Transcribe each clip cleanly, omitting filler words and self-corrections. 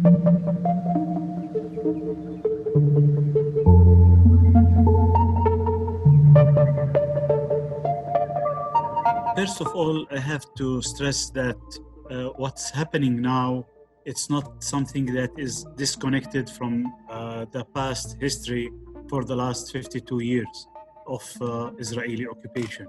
First of all, I have to stress that what's happening now, it's not something that is disconnected from the past history for the last 52 years of Israeli occupation.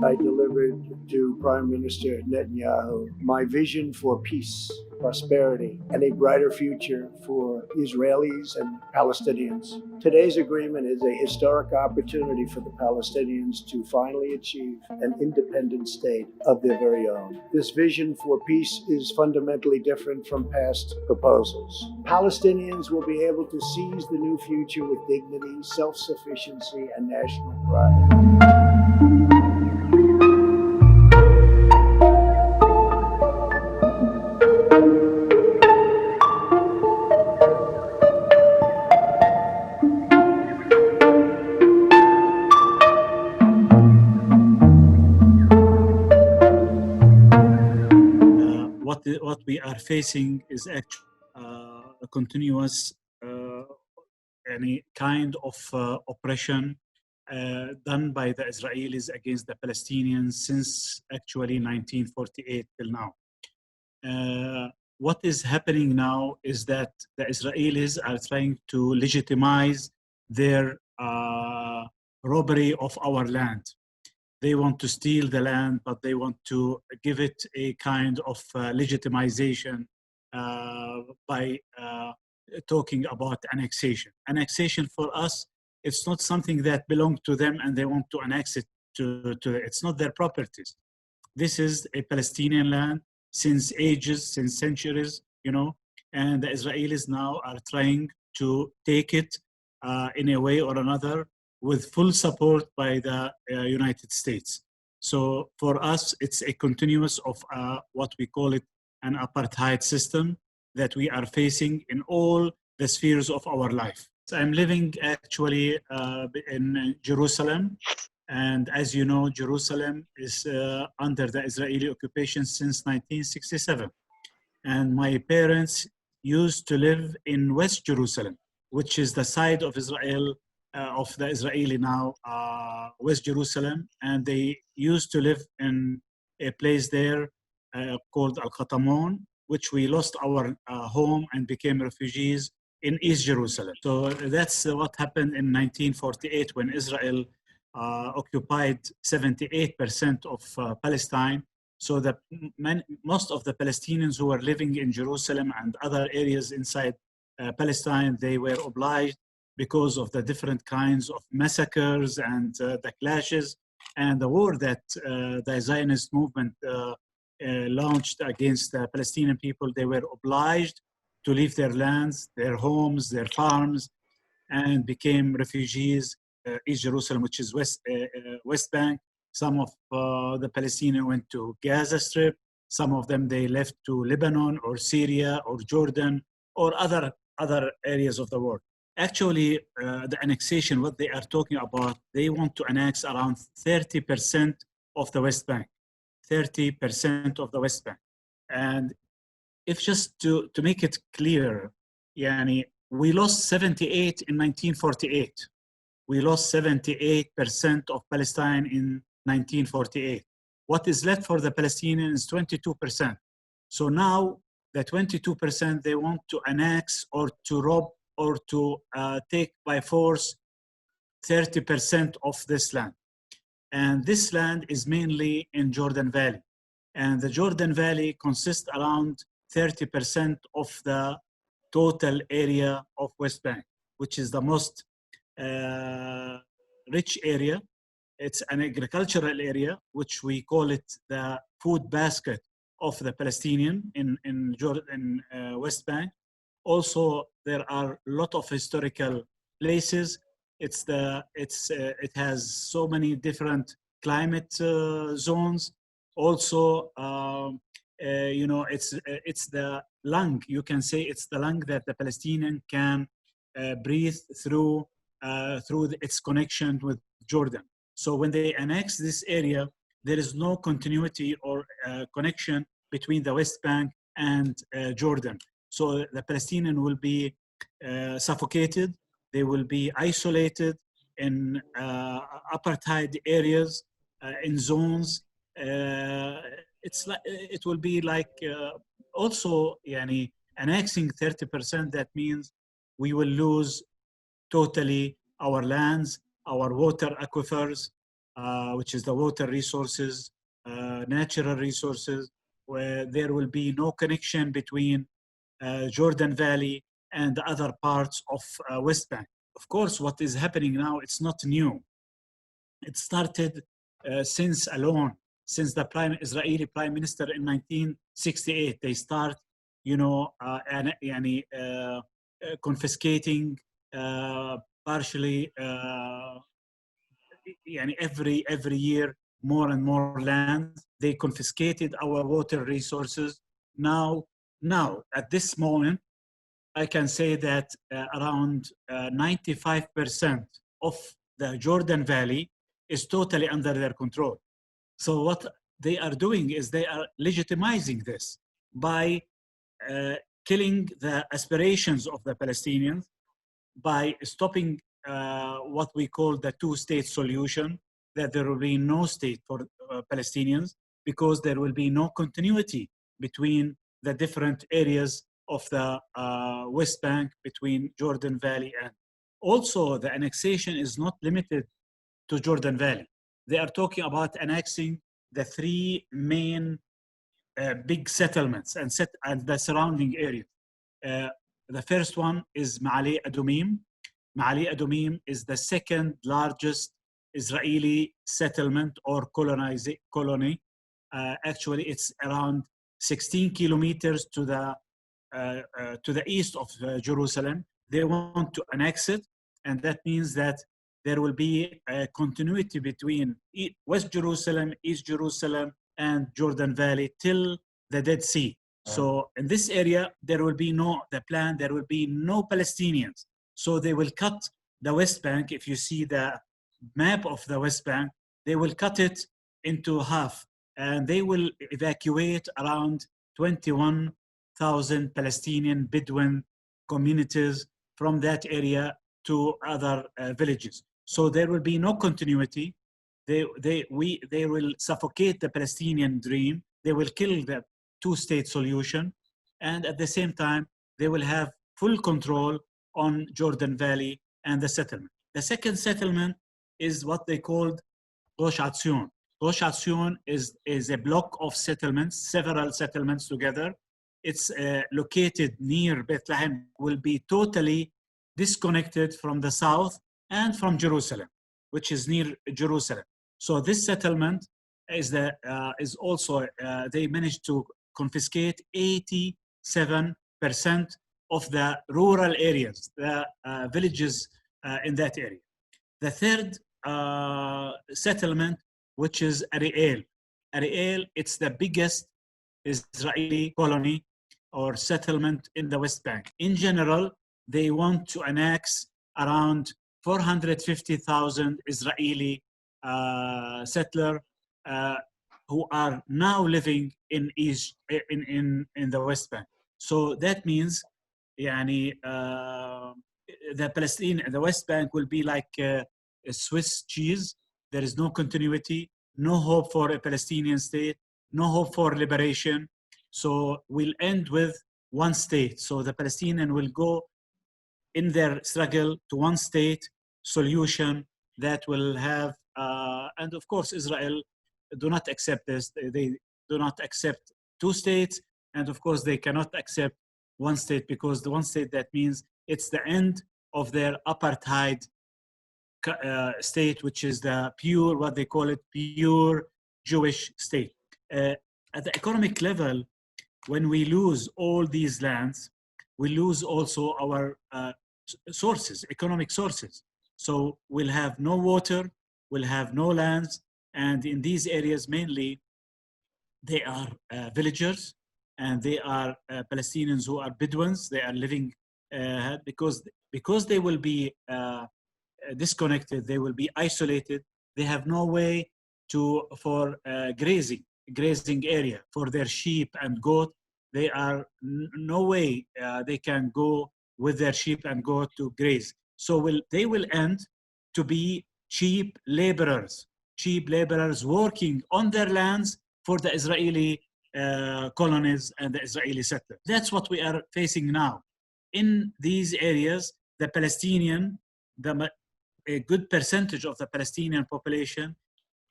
I delivered to Prime Minister Netanyahu my vision for peace, prosperity, and a brighter future for Israelis and Palestinians. Today's agreement is a historic opportunity for the Palestinians to finally achieve an independent state of their very own. This vision for peace is fundamentally different from past proposals. Palestinians will be able to seize the new future with dignity, self-sufficiency, and national pride. What we are facing is actually a continuous any kind of oppression done by the Israelis against the Palestinians since actually 1948 till now. What is happening now is that the Israelis are trying to legitimize their robbery of our land. They want to steal the land, but they want to give it a kind of legitimization by talking about annexation. Annexation for us, it's not something that belongs to them and they want to annex it to it's not their properties. This is a Palestinian land since ages, since centuries, you know, and the Israelis now are trying to take it in a way or another with full support by the United States. So for us, it's a continuous of what we call it an apartheid system that we are facing in all the spheres of our life. So I'm living actually in Jerusalem. And as you know, Jerusalem is under the Israeli occupation since 1967. And my parents used to live in West Jerusalem, which is the side of Israel of the Israeli now, West Jerusalem, and they used to live in a place there called Al-Khatamon, which we lost our home and became refugees in East Jerusalem. So that's what happened in 1948 when Israel occupied 78% of Palestine. So that most of the Palestinians who were living in Jerusalem and other areas inside Palestine, they were obliged because of the different kinds of massacres and the clashes and the war that the Zionist movement launched against the Palestinian people. They were obliged to leave their lands, their homes, their farms, and became refugees. East Jerusalem, which is West Bank. Some of the Palestinians went to Gaza Strip. Some of them, they left to Lebanon or Syria or Jordan or other areas of the world. Actually, the annexation, what they are talking about, they want to annex around 30% of the West Bank, 30% of the West Bank. And if just to make it clear, yani, we lost 78 in 1948. We lost 78% of Palestine in 1948. What is left for the Palestinians is 22%. So now the 22%, they want to annex or to rob or to take by force 30% of this land. And this land is mainly in Jordan Valley. And the Jordan Valley consists around 30% of the total area of West Bank, which is the most rich area. It's an agricultural area, which we call it the food basket of the Palestinian in West Bank. Also, there are a lot of historical places. It has so many different climate zones. Also, you know, it's the lung. You can say it's the lung that the Palestinian can breathe through its connection with Jordan. So when they annex this area, there is no continuity or connection between the West Bank and Jordan. So the Palestinians will be suffocated. They will be isolated in apartheid areas, in zones. It will be like also yani, annexing 30%. That means we will lose totally our lands, our water aquifers, which is the water resources, natural resources, where there will be no connection between Jordan Valley and the other parts of West Bank. Of course, what is happening now, it's not new. It started since the Israeli Prime Minister in 1968. They start, confiscating partially every year more and more land. They confiscated our water resources. Now at this moment, I can say that around 95% of the Jordan Valley is totally under their control. So what they are doing is they are legitimizing this by killing the aspirations of the Palestinians, by stopping what we call the two-state solution, that there will be no state for Palestinians because there will be no continuity between the different areas of the West Bank, between Jordan Valley. And also the annexation is not limited to Jordan Valley. They are talking about annexing the three main big settlements and the surrounding areas. The first one is Ma'ale Adumim. Ma'ale Adumim is the second largest Israeli settlement or colony. Actually, it's around 16 kilometers to the east of Jerusalem. They want to annex it, and that means that there will be a continuity between West Jerusalem, East Jerusalem, and Jordan Valley till the Dead Sea. So in this area, there will be no Palestinians. So they will cut the West Bank. If you see the map of the West Bank, they will cut it into half, and they will evacuate around 21,000 Palestinian Bedouin communities from that area to other villages. So there will be no continuity. They will suffocate the Palestinian dream. They will kill the two-state solution, and at the same time, they will have full control on Jordan Valley and the settlement. The second settlement is what they called Rosh Atzion. Rosh Atzion is a block of settlements, several settlements together. It's located near Bethlehem, will be totally disconnected from the south and from Jerusalem, which is near Jerusalem. So this settlement is also, they managed to confiscate 87% of the rural areas, the villages in that area. The third settlement, which is Ariel. Ariel, it's the biggest Israeli colony or settlement in the West Bank. In general, they want to annex around 450,000 Israeli settlers who are now living in the West Bank. So that means the West Bank will be like a Swiss cheese. There is no continuity, no hope for a Palestinian state, no hope for liberation. So we'll end with one state. So the Palestinians will go in their struggle to one state solution that will have, and of course, Israel do not accept this. They do not accept two states. And of course, they cannot accept one state, because the one state, that means it's the end of their apartheid state, which is the pure, what they call it, pure Jewish state. At the economic level, when we lose all these lands, we lose also our sources, economic sources. So we'll have no water, we'll have no lands, and in these areas mainly, they are villagers, and they are Palestinians who are Bedouins. They are living because they will be disconnected, they will be isolated. They have no way for grazing area for their sheep and goat. They are no way they can go with their sheep and goat to graze. So they will end to be cheap laborers working on their lands for the Israeli colonies and the Israeli settlers. That's what we are facing now. In these areas, the Palestinian, a good percentage of the Palestinian population,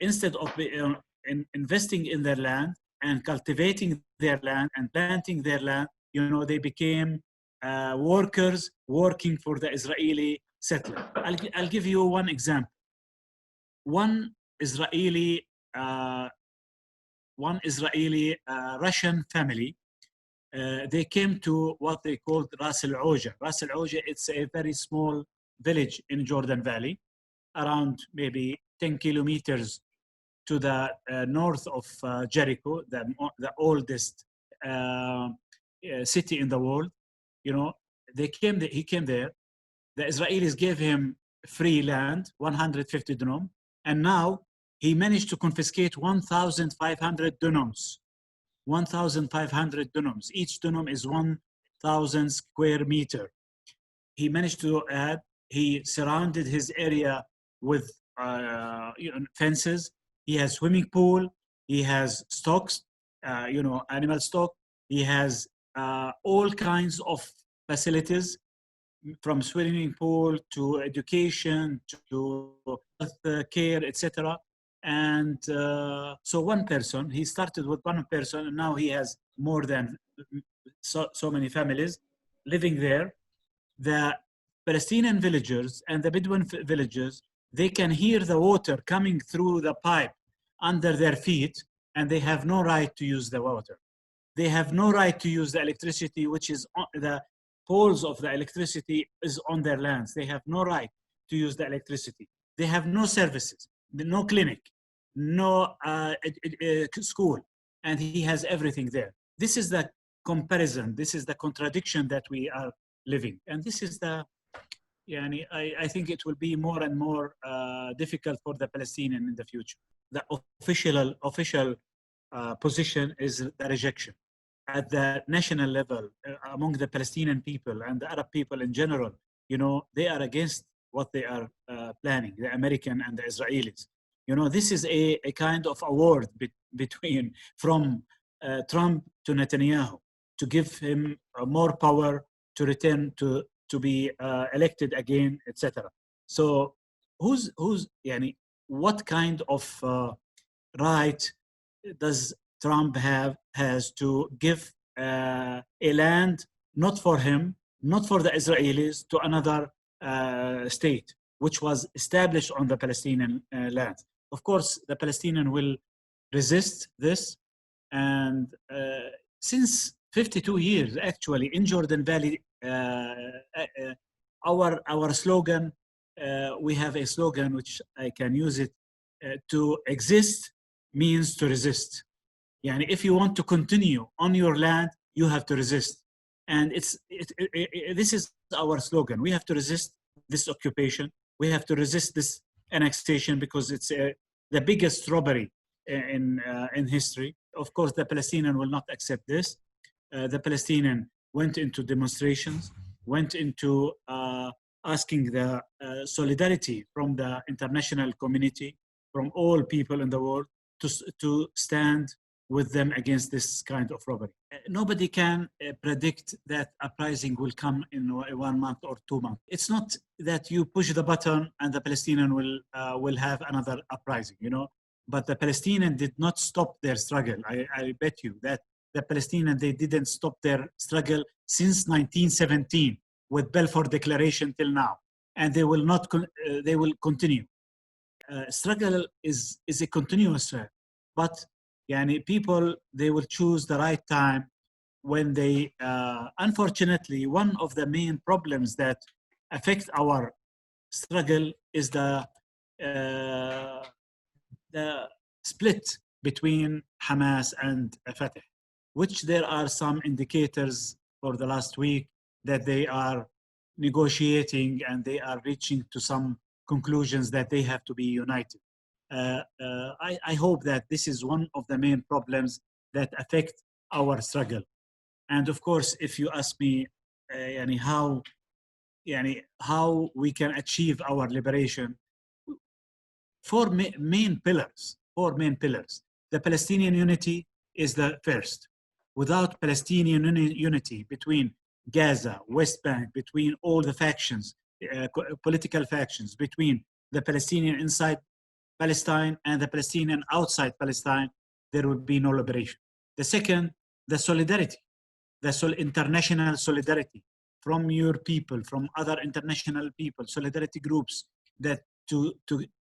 instead of investing in their land and cultivating their land and planting their land, they became workers working for the Israeli settler. I'll give you one example. One Israeli Russian family, they came to what they called Ras al-Oja. Ras al-Oja, it's a very small village in Jordan Valley, around maybe 10 kilometers to the north of Jericho, the oldest city in the world. He came there. The Israelis gave him free land, 150 dunum, and now he managed to confiscate 1,500 dunums. 1,500 dunums. Each dunum is 1,000 square meter. He managed to add. He surrounded his area with fences. He has swimming pool. He has stocks, animal stock. He has all kinds of facilities, from swimming pool to education to health care, etc. And so one person, he started with one person, and now he has more than so many families living there. The Palestinian villagers and the Bedouin villagers, they can hear the water coming through the pipe under their feet, and they have no right to use the water. They have no right to use the electricity, which is the poles of the electricity is on their lands. They have no right to use the electricity. They have no services, no clinic, no school, and he has everything there. This is the comparison. This is the contradiction that we are living, and this is the. I think it will be more and more difficult for the Palestinian in the future. The official position is the rejection. At the national level, among the Palestinian people and the Arab people in general, they are against what they are planning, the American and the Israelis. This is a kind of award from Trump to Netanyahu, to give him more power to return to be elected again, etc. So what kind of right does Trump has to give a land not for him, not for the Israelis, to another state, which was established on the Palestinian land? Of course, the Palestinian will resist this, and since 52 years, actually, in Jordan Valley, our slogan, we have a slogan which I can use it, to exist means to resist. If you want to continue on your land, you have to resist. And this is our slogan. We have to resist this occupation. We have to resist this annexation, because it's the biggest robbery in history. Of course, the Palestinian will not accept this. The Palestinian went into demonstrations, went into asking the solidarity from the international community, from all people in the world, to stand with them against this kind of robbery. Nobody can predict that uprising will come in 1 month or 2 months. It's not that you push the button and the Palestinian will have another uprising, But the Palestinian did not stop their struggle. I bet you that the Palestinian, they didn't stop their struggle since 1917 with Balfour Declaration till now, and they will not. They will continue. Struggle is a continuous, but people, they will choose the right time when they. Unfortunately, one of the main problems that affect our struggle is the split between Hamas and Fatah, which there are some indicators for the last week that they are negotiating and they are reaching to some conclusions that they have to be united. I hope that this is one of the main problems that affect our struggle. And of course, if you ask me how we can achieve our liberation, four main pillars. The Palestinian unity is the first. Without Palestinian unity between Gaza, West Bank, between all the factions, political factions, between the Palestinian inside Palestine and the Palestinian outside Palestine, there will be no liberation. The second, the solidarity, international solidarity from your people, from other international people, solidarity groups that to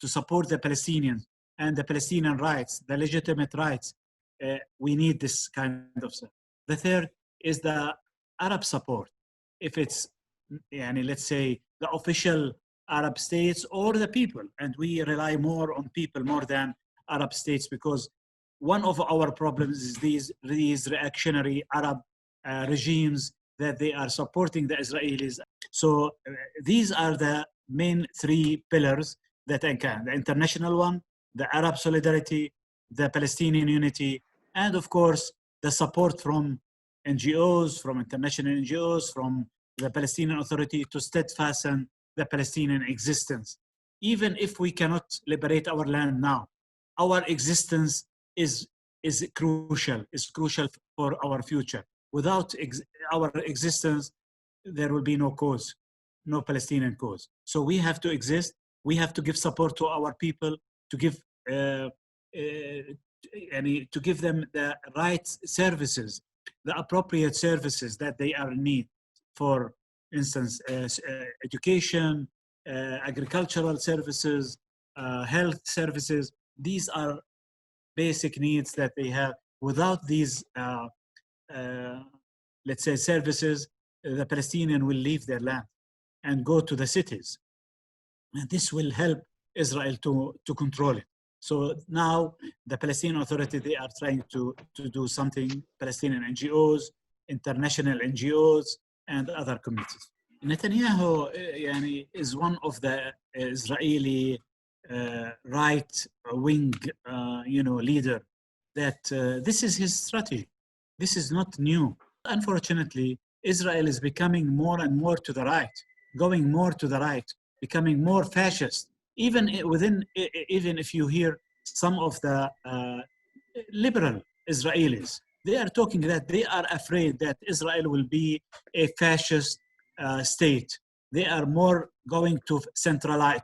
support the Palestinians and the Palestinian rights, the legitimate rights. We need this kind of stuff. The third is the Arab support. If it's, let's say, the official Arab states or the people, and we rely more on people more than Arab states, because one of our problems is these reactionary Arab regimes that they are supporting the Israelis. So these are the main three pillars that I can: the international one, the Arab solidarity, the Palestinian unity, and of course the support from NGOs, from international NGOs, from the Palestinian Authority to steadfasten the Palestinian existence. Even if we cannot liberate our land now, our existence is crucial for our future. Without our existence, there will be no cause, no Palestinian cause. So we have to exist. We have to give support to our people, to give them the right services, the appropriate services that they are in need. For instance, education, agricultural services, health services. These are basic needs that they have. Without these, let's say, services, the Palestinian will leave their land and go to the cities. And this will help Israel to control it. So now the Palestinian Authority, they are trying to do something, Palestinian NGOs, international NGOs, and other communities. Netanyahu is one of the Israeli right-wing leader that this is his strategy. This is not new. Unfortunately, Israel is becoming more and more to the right, going more to the right, becoming more fascist. Even if you hear some of the liberal Israelis, they are talking that they are afraid that Israel will be a fascist state. They are more going to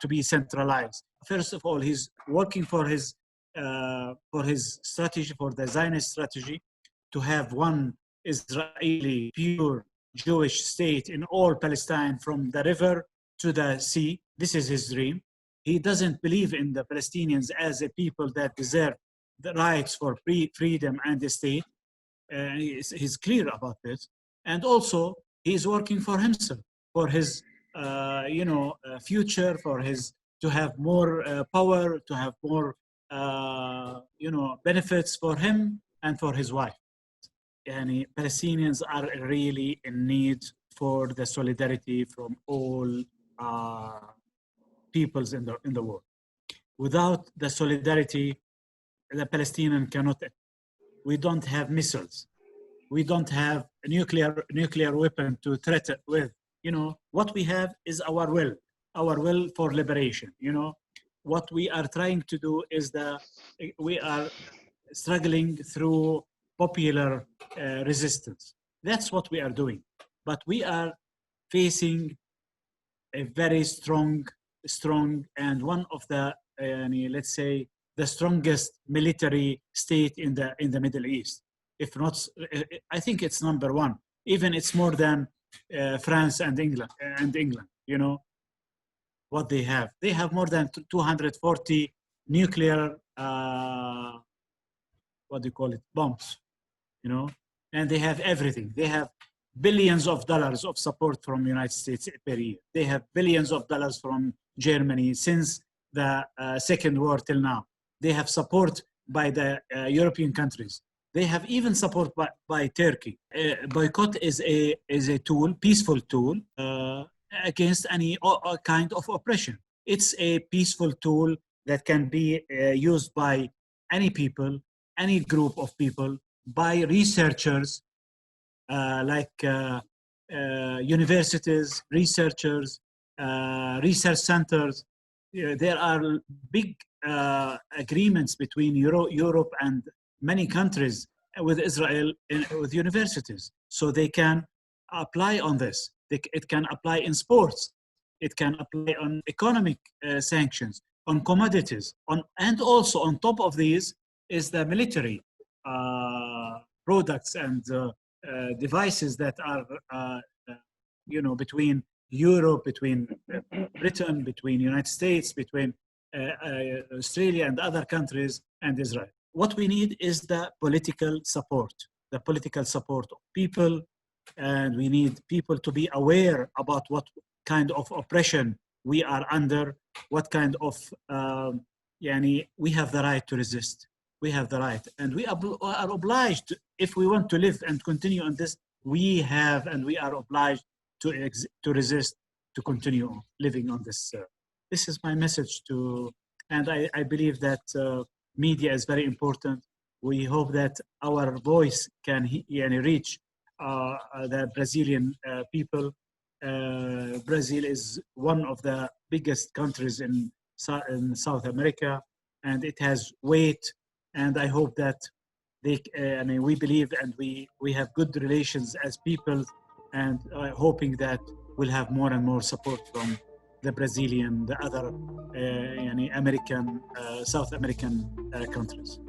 be centralized. First of all, he's working for his strategy, for the Zionist strategy, to have one Israeli pure Jewish state in all Palestine, from the river to the sea. This is his dream. He doesn't believe in the Palestinians as a people that deserve the rights for freedom and the state. He's clear about this. And also, he's working for himself, for his future, to have more power, to have more benefits for him and for his wife. And Palestinians are really in need for the solidarity from all peoples in the world. Without the solidarity, the Palestinian cannot. We don't have missiles. We don't have a nuclear weapon to threaten with. What we have is our will for liberation. What we are trying to do is we are struggling through popular resistance. That's what we are doing. But we are facing a very strong and one of the, let's say, the strongest military state in the Middle East. If not, I think it's number one. Even it's more than France and England. What they have. They have more than 240 nuclear, bombs, and they have everything. They have billions of dollars of support from the United States per year. They have billions of dollars from Germany since the Second War till now. They have support by the European countries. They have even support by Turkey. Boycott is a tool, peaceful tool, against any kind of oppression. It's a peaceful tool that can be used by any people, any group of people, by researchers like universities, researchers, research centers. There are big agreements between Europe and many countries with Israel with universities. So they can apply on this. It can apply in sports. It can apply on economic sanctions, on commodities, and also on top of these is the military products and devices that are, between Europe, between Britain, between United States, between Australia and other countries and Israel. What we need is the political support of people, and we need people to be aware about what kind of oppression we are under, what kind of, we have the right to resist. We have the right, and we are obliged, if we want to live and continue on this, we have and we are obliged to resist, to continue living on this. This is my message and I believe that media is very important. We hope that our voice can reach the Brazilian people. Brazil is one of the biggest countries in South America, and it has weight. And I hope that we believe and we have good relations as people, and hoping that we'll have more and more support from the Brazilian, the other American, South American countries.